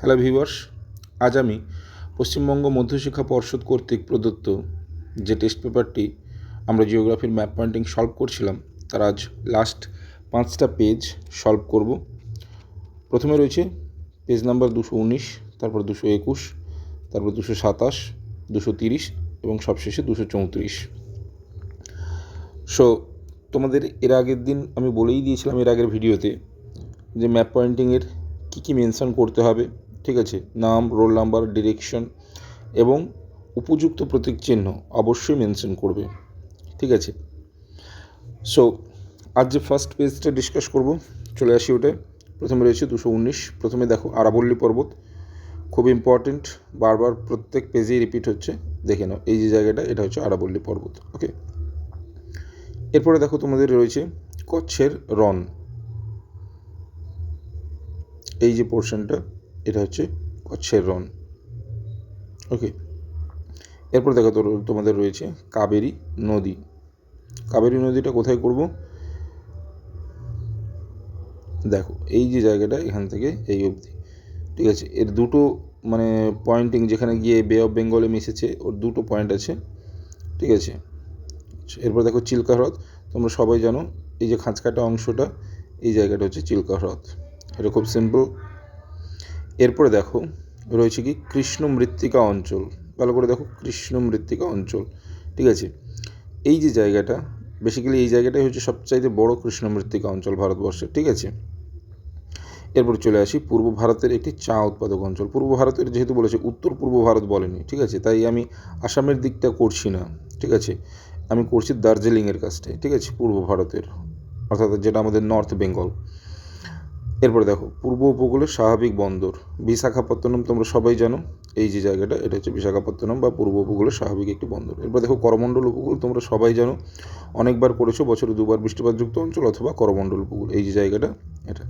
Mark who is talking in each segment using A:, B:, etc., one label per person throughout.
A: Hello viewers, আজ আমি পশ্চিমবঙ্গ মধ্যশিক্ষা পর্ষদ কর্তৃক প্রদত্ত যে টেস্ট পেপারটি আমরা জিওগ্রাফির ম্যাপ পয়েন্টিং সলভ করছিলাম তার আজ লাস্ট 5টা পেজ সলভ করব। প্রথমে রয়েছে পেজ নাম্বার 219, তারপর 221, তারপর 227, 230 এবং সবশেষে 234। সো তোমাদের এর আগের দিন আমি বলেই দিয়েছিলাম এর আগের ভিডিওতে যে ম্যাপ পয়েন্টিংয়ের কী মেনশন করতে হবে, ঠিক আছে। নাম, রোল নাম্বার, ডিরেকশন এবং উপযুক্ত প্রতীক চিহ্ন অবশ্যই মেনশন করবে, ঠিক আছে। সো আজ যে ফার্স্ট পেজটা ডিসকাস করব, চলে আসি ওটায়। প্রথমে রয়েছে 219। প্রথমে দেখো আরাবল্লী পর্বত, খুব ইম্পর্টেন্ট, বারবার প্রত্যেক পেজেই রিপিট হচ্ছে, দেখে নাও। এই যে জায়গাটা, এটা হচ্ছে আরাবল্লী পর্বত, ওকে। এরপরে দেখো তোমাদের রয়েছে কচ্ছের রণ, এই যে পোর্শনটা, এটা হচ্ছে কচ্ছের রণ, ওকে। এরপর দেখো তোমাদের রয়েছে কাবেরী নদী। কাবেরী নদীটা কোথায় করব? দেখো এই যে জায়গাটা, এখান থেকে এই অবধি, ঠিক আছে। এর দুটো মানে পয়েন্টিং, যেখানে গিয়ে বে অফ বেঙ্গলে মিশেছে, ওর দুটো পয়েন্ট আছে, ঠিক আছে। এরপর দেখো চিল্কা হ্রদ, তোমরা সবাই জানো এই যে খাঁচকাটা অংশটা, এই জায়গাটা হচ্ছে চিল্কা হ্রদ, এটা খুব সিম্পল। এরপরে দেখো রয়েছে কি কৃষ্ণ মৃত্তিকা অঞ্চল, ভালো করে দেখো, কৃষ্ণ মৃত্তিকা অঞ্চল, ঠিক আছে। এই যে জায়গাটা, বেসিক্যালি এই জায়গাটাই হচ্ছে সবচাইতে বড় কৃষ্ণ মৃত্তিকা অঞ্চল ভারতবর্ষের, ঠিক আছে। এরপর চলে আসি পূর্ব ভারতের একটি চা উৎপাদক অঞ্চল। পূর্ব ভারতের যেহেতু বলেছে, উত্তর পূর্ব ভারত বলেনি, ঠিক আছে, তাই আমি আসামের দিকটা করছি না, ঠিক আছে। আমি করছি দার্জিলিংয়ের কাছটায়, ঠিক আছে, পূর্ব ভারতের, অর্থাৎ যেটা আমাদের নর্থ বেঙ্গল। এরপরে দেখো পূর্ব উপকূলের স্বাভাবিক বন্দর বিশাখাপত্তনম, তোমরা সবাই জানো এই যে জায়গাটা, এটা হচ্ছে বিশাখাপত্তনম বা পূর্ব উপকূলের স্বাভাবিক একটি বন্দর। এরপর দেখো করমণ্ডল উপকূল, তোমরা সবাই জানো, অনেকবার করেছো, বছরে 2বার বৃষ্টিপাতযুক্ত অঞ্চল অথবা করমণ্ডল উপকূল, এই যে জায়গাটা, এটা।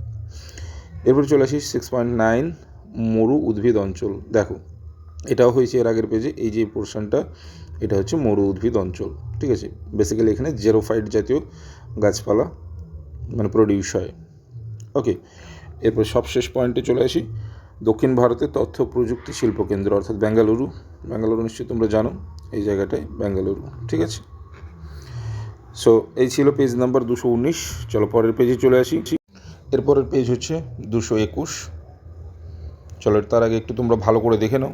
A: এরপর চলে আসি 6.9 মরু উদ্ভিদ অঞ্চল। দেখো এটাও হয়েছে এর আগের পেজে, এই যে পোর্শনটা, এটা হচ্ছে মরু উদ্ভিদ অঞ্চল, ঠিক আছে। বেসিক্যালি এখানে জেরোফাইট জাতীয় গাছপালা মানে প্রডিউস হয়, ওকে। এরপর সবশেষ পয়েন্টে চলে আসি, দক্ষিণ ভারতের তথ্য প্রযুক্তি শিল্পকেন্দ্র অর্থাৎ বেঙ্গালুরু। বেঙ্গালুরু নিশ্চয়ই তোমরা জানো, এই জায়গাটায় বেঙ্গালুরু, ঠিক আছে। সো এই ছিল পেজ নাম্বার 219। চলো পরের পেজে চলে আসি। এরপরের পেজ হচ্ছে 221। চলো তার আগে একটু তোমরা ভালো করে দেখে নাও।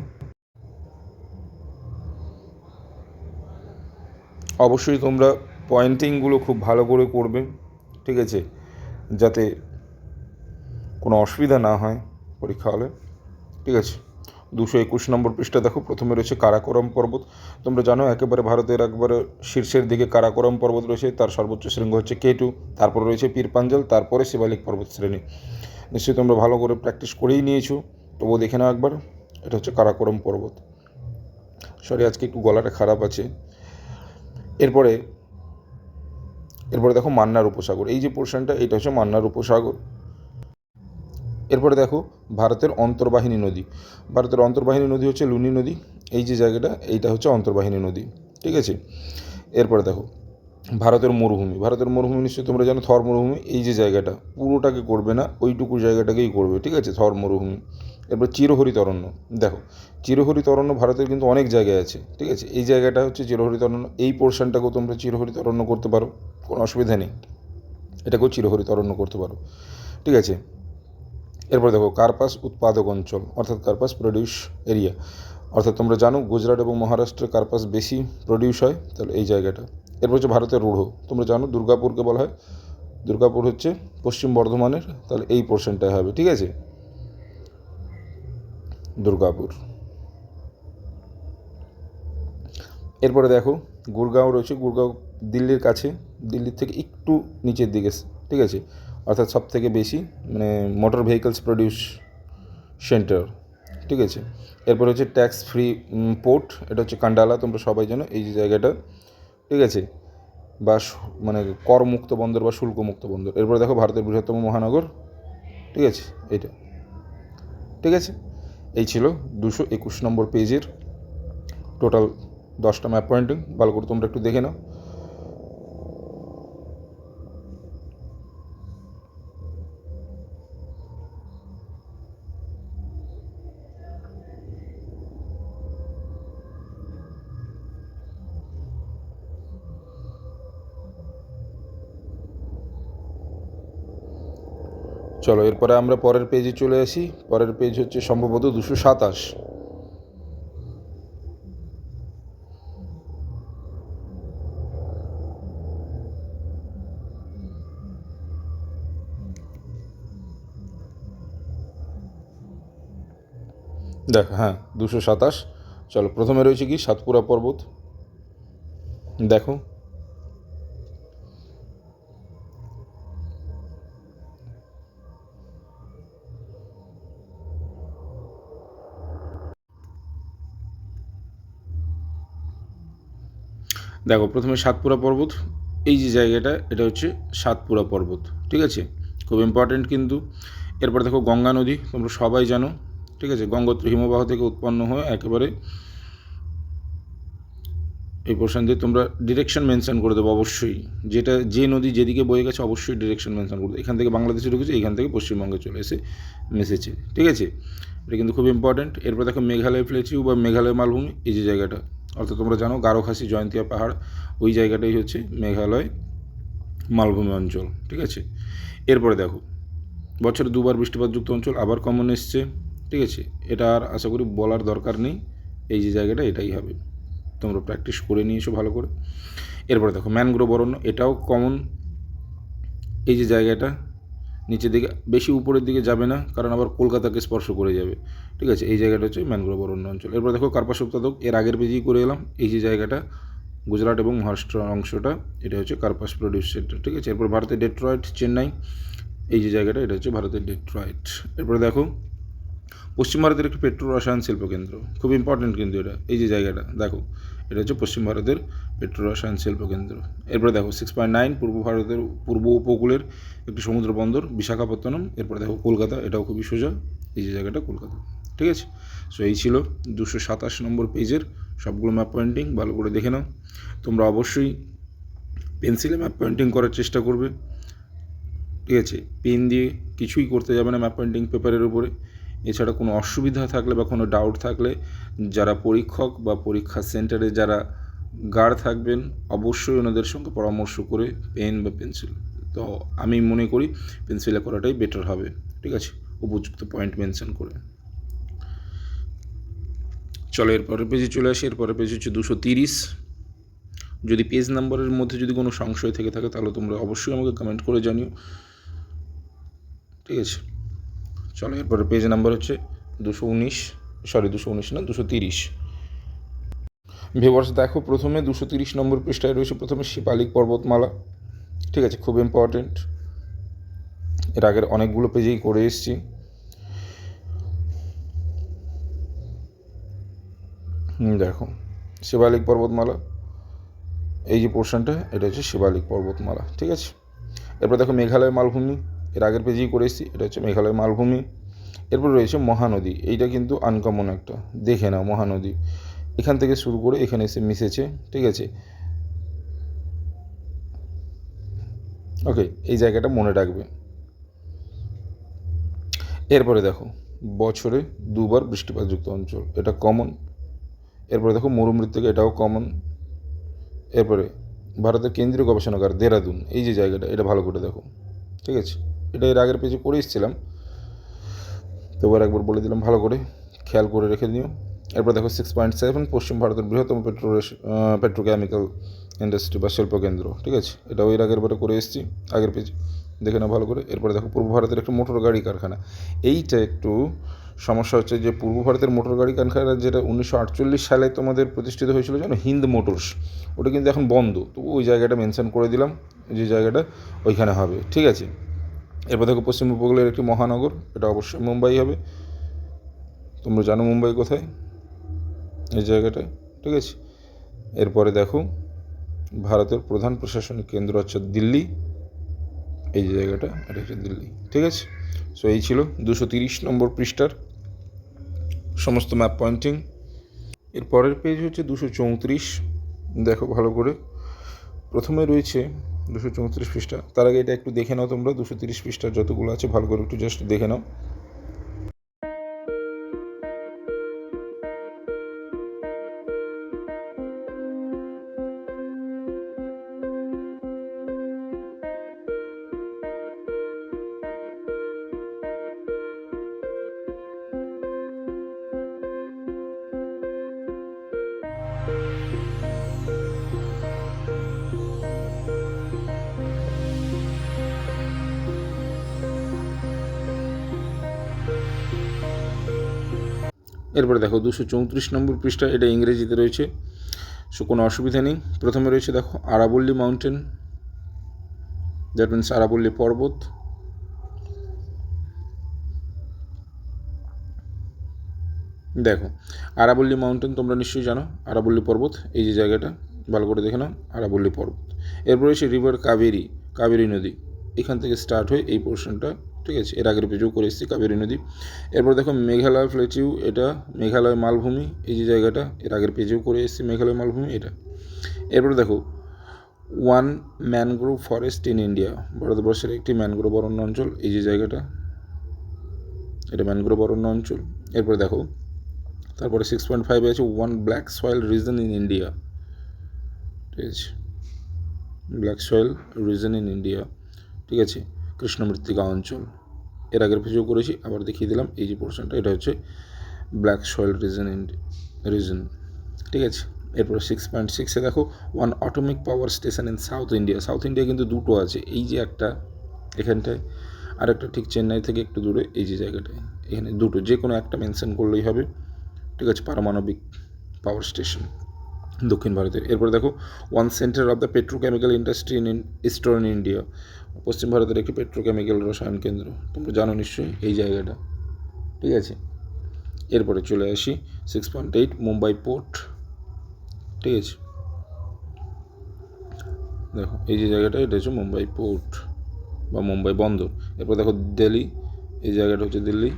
A: অবশ্যই তোমরা পয়েন্টিংগুলো খুব ভালো করে করবে, ঠিক আছে, যাতে কোনো অসুবিধা না হয় পরীক্ষা হলে, ঠিক আছে। 221 নম্বর পৃষ্ঠা দেখো, প্রথমে রয়েছে কারাকোরাম পর্বত। তোমরা জানো একেবারে ভারতের একবারে শীর্ষের দিকে কারাকোরাম পর্বত রয়েছে, তার সর্বোচ্চ শৃঙ্গ হচ্ছে K2, তারপর রয়েছে পীর পাঞ্জাল, তারপরে শিবালিক পর্বত শ্রেণী। নিশ্চয়ই তোমরা ভালো করে প্র্যাকটিস করেই নিয়েছো, তবুও দেখে নাও একবার। এটা হচ্ছে কারাকোরাম পর্বত। সরি, আজকে একটু গলাটা খারাপ আছে। এরপরে দেখো মান্নার উপসাগর, এই যে পোর্শনটা, এটা হচ্ছে মান্নার উপসাগর। এরপরে দেখো ভারতের অন্তর্বাহিনী নদী। ভারতের অন্তর্বাহিনী নদী হচ্ছে লুনি নদী, এই যে জায়গাটা, এইটা হচ্ছে অন্তর্বাহিনী নদী, ঠিক আছে। এরপরে দেখো ভারতের মরুভূমি। ভারতের মরুভূমি নিশ্চয়ই তোমরা জানো, থর মরুভূমি, এই যে জায়গাটা, পুরোটাকে করবে না, ওইটুকু জায়গাটাকেই করবে, ঠিক আছে, থর মরুভূমি। এরপর চিরহরিত অরণ্য। দেখো চিরহরিত অরণ্য ভারতের কিন্তু অনেক জায়গায় আছে, ঠিক আছে। এই জায়গাটা হচ্ছে চিরহরিত অরণ্য, এই পোর্শনটাকেও তোমরা চিরহরিত অরণ্য করতে পারো, কোনো অসুবিধা নেই, এটাকেও চিরহরিত অরণ্য করতে পারো, ঠিক আছে। এরপর দেখো কার্পাস উৎপাদক অঞ্চল অর্থাৎ কার্পাস প্রডিউস এরিয়া, অর্থাৎ তোমরা জানো গুজরাট এবং মহারাষ্ট্রে কার্পাস বেশি প্রডিউস হয়, তাহলে এই জায়গাটা। এরপর হচ্ছে ভারতের রূঢ়, তোমরা জানো দুর্গাপুরকে বলা হয়, দুর্গাপুর হচ্ছে পশ্চিম বর্ধমানের, তাহলে এই পোর্শনটাই হবে, ঠিক আছে, দুর্গাপুর। এরপরে দেখো গুরগাঁও রয়েছে, গুরগাঁও দিল্লির কাছে, দিল্লির থেকে একটু নিচের দিকে, ঠিক আছে, অর্থাৎ সব থেকে বেশি মানে মোটর ভেহিকলস প্রডিউস সেন্টার, ঠিক আছে। এরপর হচ্ছে ট্যাক্স ফ্রি পোর্ট, এটা হচ্ছে কান্ডালা, তোমরা সবাই জানো এই যে জায়গাটা, ঠিক আছে, বা মানে করমুক্ত বন্দর বা শুল্কমুক্ত বন্দর। এরপর দেখো ভারতের বৃহত্তম মহানগর, ঠিক আছে, এইটা, ঠিক আছে। এই ছিল 221 নম্বর পেজের টোটাল 10টা ম্যাপ পয়েন্টিং, ভালো করে তোমরা একটু দেখে নাও। চলো এরপরে আমরা পরের পেজে চলে আসি। পরের পেজ হচ্ছে সম্ভবত 227। দেখ, হ্যাঁ 227। চলো প্রথমে রয়েছে কি সাতপুরা পর্বত, দেখো। দেখো প্রথমে সাতপুরা পর্বত, এই যে জায়গাটা এটা হচ্ছে সাতপুরা পর্বত, ঠিক আছে, খুব ইম্পর্টেন্ট কিন্তু। এরপর দেখো গঙ্গা নদী, তোমরা সবাই জানো, ঠিক আছে, গঙ্গোত্রী হিমবাহ থেকে উৎপন্ন হয়ে একেবারে এই পোর্শন দিয়ে তোমরা ডিরেকশন মেনশন করে দেবো অবশ্যই, যেটা যে নদী যেদিকে বয়ে গেছে অবশ্যই ডিরেকশন মেনশন করে দেবো। এখান থেকে বাংলাদেশে ঢুকেছে, এখান থেকে পশ্চিমবঙ্গে চলে এসে মিশেছে, ঠিক আছে, এটা কিন্তু খুব ইম্পর্ট্যান্ট। এরপর দেখো মেঘালয় প্লেটিউ বা মেঘালয় মালভূমি, এই যে জায়গাটা, অর্থাৎ তোমরা জানো গারো খাসি জয়ন্তিয়া পাহাড়, ওই জায়গাটাই হচ্ছে মেঘালয় মালভূমি অঞ্চল, ঠিক আছে। এরপরে দেখো বছরে দুবার বৃষ্টিপাতযুক্ত অঞ্চল আবার কমন এসছে, ঠিক আছে, এটা আর আশা করি বলার দরকার নেই, এই যে জায়গাটা এটাই হবে, তোমরা প্র্যাকটিস করে নিয়েছো ভালো করে। এরপরে দেখো ম্যানগ্রোভ অরণ্য, এটাও কমন, এই যে জায়গাটা নিচের দিকে বেশি উপরের দিকে যাবে না, কারণ আবার কলকাতাকে স্পর্শ করে যাবে, ঠিক আছে, এই জায়গাটা হচ্ছে ম্যানগ্রোভ অরণ্য অঞ্চল। এরপর দেখো কার্পাস উপত্যকা, এর আগের পেজেই করে এলাম, এই যে জায়গাটা গুজরাট এবং মহারাষ্ট্র অংশটা, এটা হচ্ছে কার্পাস প্রডিউস সেন্টার, ঠিক আছে। এরপর ভারতের ডেট্রয়েট চেন্নাই, এই যে জায়গাটা এটা হচ্ছে ভারতের ডেট্রয়েট। এরপরে দেখো পশ্চিম ভারতের একটি পেট্রো রসায়ন শিল্পকেন্দ্র, খুব ইম্পর্টেন্ট কিন্তু এটা, এই যে জায়গাটা দেখো, এটা হচ্ছে পশ্চিম ভারতের পেট্রো রসায়ন শিল্পকেন্দ্র। এরপরে দেখো 6.9 পূর্ব ভারতের পূর্ব উপকূলের একটি সমুদ্র বন্দর বিশাখাপত্তনম। এরপরে দেখো কলকাতা, এটাও খুবই সোজা, এই যে জায়গাটা কলকাতা, ঠিক আছে। সো এই ছিল 227 নম্বর পেজের সবগুলো ম্যাপ পয়েন্টিং, ভালো করে দেখে নাও। তোমরা অবশ্যই পেন্সিলে ম্যাপ পয়েন্টিং করার চেষ্টা করবে, ঠিক আছে, পেন দিয়ে কিছুই করতে যাবে না ম্যাপ পয়েন্টিং পেপারের উপরে। এছাড়া কোনো অসুবিধা থাকলে বা কোনো ডাউট থাকলে যারা পরীক্ষক বা পরীক্ষা সেন্টারে যারা গার্ড থাকবেন অবশ্যই ওনাদের সঙ্গে পরামর্শ করে পেন বা পেন্সিল, তো আমি মনে করি পেন্সিলে করাটাই বেটার হবে, ঠিক আছে, উপযুক্ত পয়েন্ট মেনশন করে। চলো এরপরের পেজে চলে আসি। এরপরের পেজ হচ্ছে 230। যদি পেজ নাম্বারের মধ্যে যদি কোনো সংশয় থেকে থাকে তাহলে তোমরা অবশ্যই আমাকে কমেন্ট করে জানিও, ঠিক আছে। চলো এরপরে পেজ নাম্বার হচ্ছে 219 না 230। ভিউয়ার্স দেখো প্রথমে 230 নম্বর পৃষ্ঠায় রয়েছে প্রথমে শিবালিক পর্বতমালা, ঠিক আছে, খুব ইম্পর্টেন্ট, এর আগের অনেকগুলো পেজেই করে এসেছি। দেখো শিবালিক পর্বতমালা, এই যে পোর্শনটা এটা হচ্ছে শিবালিক পর্বতমালা, ঠিক আছে। এরপর দেখো মেঘালয় মালভূমি, এর আগের পেজেই করে এসেছি, এটা হচ্ছে মেঘালয় মালভূমি। এরপর রয়েছে মহানদী, এইটা কিন্তু আনকমন একটা, দেখে নাও মহানদী, এখান থেকে শুরু করে এখানে এসে মিশেছে, ঠিক আছে, ওকে, এই জায়গাটা মনে রাখবে। এরপরে দেখো বছরে দুবার বৃষ্টিপাতযুক্ত অঞ্চল, এটা কমন। এরপরে দেখো মরুমৃত্তিকা, এটাও কমন। এরপরে ভারতের কেন্দ্রীয় গবেষণাগার দেরাদুন, এই যে জায়গাটা এটা ভালো করে দেখো, ঠিক আছে, এটা এর আগের পেজে পড়ে এসেছিলাম, তো একবার বলে দিলাম, ভালো করে খেয়াল করে রেখে দিও। এরপর দেখো 6.7 পশ্চিম ভারতের বৃহত্তম পেট্রোকেমিক্যাল ইন্ডাস্ট্রি বা শিল্পকেন্দ্র, ঠিক আছে, এটাও এর আগের বারে করে এসেছি, আগের পেজ দেখে নাও ভালো করে। এরপরে দেখো পূর্ব ভারতের একটা মোটর গাড়ি কারখানা, এইটা একটু সমস্যা হচ্ছে যে পূর্ব ভারতের মোটর গাড়ি কারখানা যেটা 1948 সালে তোমাদের প্রতিষ্ঠিত হয়েছিল জানো, হিন্দ মোটরস, ওটা কিন্তু এখন বন্ধ, তো ওই জায়গাটা মেনশন করে দিলাম, যে জায়গাটা ওইখানে হবে, ঠিক আছে। এরপর দেখো পশ্চিম উপকূলের একটি মহানগর, এটা অবশ্যই মুম্বাই হবে, তোমরা জানো মুম্বাই কোথায়, এই জায়গাটায়, ঠিক আছে। এরপরে দেখো ভারতের প্রধান প্রশাসনিক কেন্দ্র হচ্ছে দিল্লি, এই যে জায়গাটা এটা হচ্ছে দিল্লি, ঠিক আছে। সো এই ছিল 230 নম্বর পৃষ্ঠার সমস্ত ম্যাপ পয়েন্টিং। এর পরের পেজ হচ্ছে 234, দেখো ভালো করে, প্রথমে রয়েছে 234 পৃষ্ঠা, তার আগে এটা একটু দেখে নাও তোমরা, 230 পৃষ্ঠার যতগুলো আছে ভালো করে একটু জাস্ট দেখে নাও। এরপরে দেখো 234 নম্বর পৃষ্ঠা, এটা ইংরেজিতে রয়েছে, সো কোনো অসুবিধা নেই। প্রথমে রয়েছে দেখো আরাবল্লী মাউন্টেন, দ্যাট মিনস আরাবল্লী পর্বত। দেখো আরাবল্লী মাউন্টেন তোমরা নিশ্চয়ই জানো, আরাবল্লী পর্বত, এই যে জায়গাটা ভালো করে দেখে নাও, আরাবল্লী পর্বত। এরপর রয়েছে রিভার কাবেরী, কাবেরী নদী, এখান থেকে স্টার্ট হয়ে এই পোর্শনটা, ঠিক আছে, এর আগের পেজেও করে এসেছি কাবেরী নদী। এরপর দেখো মেঘালয় প্লেটিউ, এটা মেঘালয় মালভূমি, এই যে জায়গাটা এর আগের পেজেও করে এসেছি মেঘালয় মালভূমি এটা। এরপর দেখো one mangrove forest in India, ভারতবর্ষের একটি ম্যানগ্রোভ অরণ্য অঞ্চল, এই যে জায়গাটা এটা ম্যানগ্রোভ অরণ্য অঞ্চল। এরপর দেখো তারপরে 6.5 আছে one black soil reason in India, ঠিক আছে, black soil reason in India, ঠিক আছে, কৃষ্ণ মৃত্তিকা অঞ্চল, এর আগের পেজেও করেছি, আবার দেখিয়ে দিলাম এই যে পোর্শনটা, এটা হচ্ছে ব্ল্যাক সয়েল রিজন, ঠিক আছে। এরপরে 6.6-এ দেখো one atomic power station in south India, south India কিন্তু দুটো আছে, এই যে একটা এখানটায়, আর একটা ঠিক চেন্নাই থেকে একটু দূরে এই যে জায়গাটায়, এখানে দুটো, যে কোনো একটা মেনশন করলেই হবে, ঠিক আছে, পারমাণবিক পাওয়ার স্টেশন দক্ষিণ ভারতে। এরপরে দেখো one centre of the petrochemical industry in eastern India, পশ্চিম ভারতের একটি পেট্রোকেমিক্যাল রসায়ন কেন্দ্র, তোমরা জানো নিশ্চয়ই এই জায়গাটা, ঠিক আছে। এরপরে চলে আসি 6.8 মুম্বাই পোর্ট, ঠিক আছে, দেখো এই যে জায়গাটা এটা হচ্ছে মুম্বাই পোর্ট বা মুম্বাই বন্দর। এরপর দেখো দিল্লি, এই জায়গাটা হচ্ছে দিল্লি,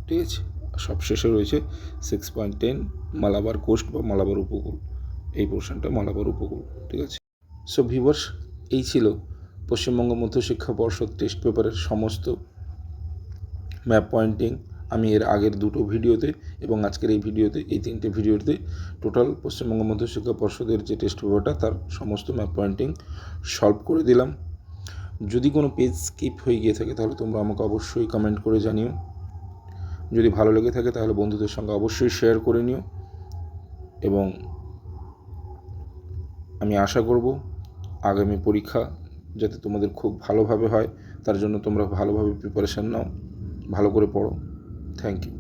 A: ঠিক আছে। সবশেষে রয়েছে 6.10 মালাবার কোস্ট বা মালাবার উপকূল, এই পোর্শনটা মালাবার উপকূল, ঠিক আছে। সো ভিউয়ার্স, এই ছিল পশ্চিমবঙ্গ মধ্যশিক্ষা পর্ষদ টেস্ট পেপারের সমস্ত ম্যাপ পয়েন্টিং। আমি এর আগের দুটো ভিডিওতে এবং আজকের এই ভিডিওতে, এই তিনটে ভিডিওতে টোটাল পশ্চিমবঙ্গ মধ্যশিক্ষা পর্ষদের যে টেস্ট পেপারটা তার সমস্ত ম্যাপ পয়েন্টিং সলভ করে দিলাম। যদি কোনো পেজ স্কিপ হয়ে গিয়ে থাকে তাহলে তোমরা আমাকে অবশ্যই কমেন্ট করে জানিও। যদি ভালো লেগে থাকে তাহলে বন্ধুদের সঙ্গে অবশ্যই শেয়ার করে নিও, এবং আমি আশা করব আগামী পরীক্ষা যাতে তোমাদের খুব ভালোভাবে হয়, তার জন্য তোমরা ভালোভাবে প্রিপারেশান নাও, ভালো করে পড়ো। Thank you.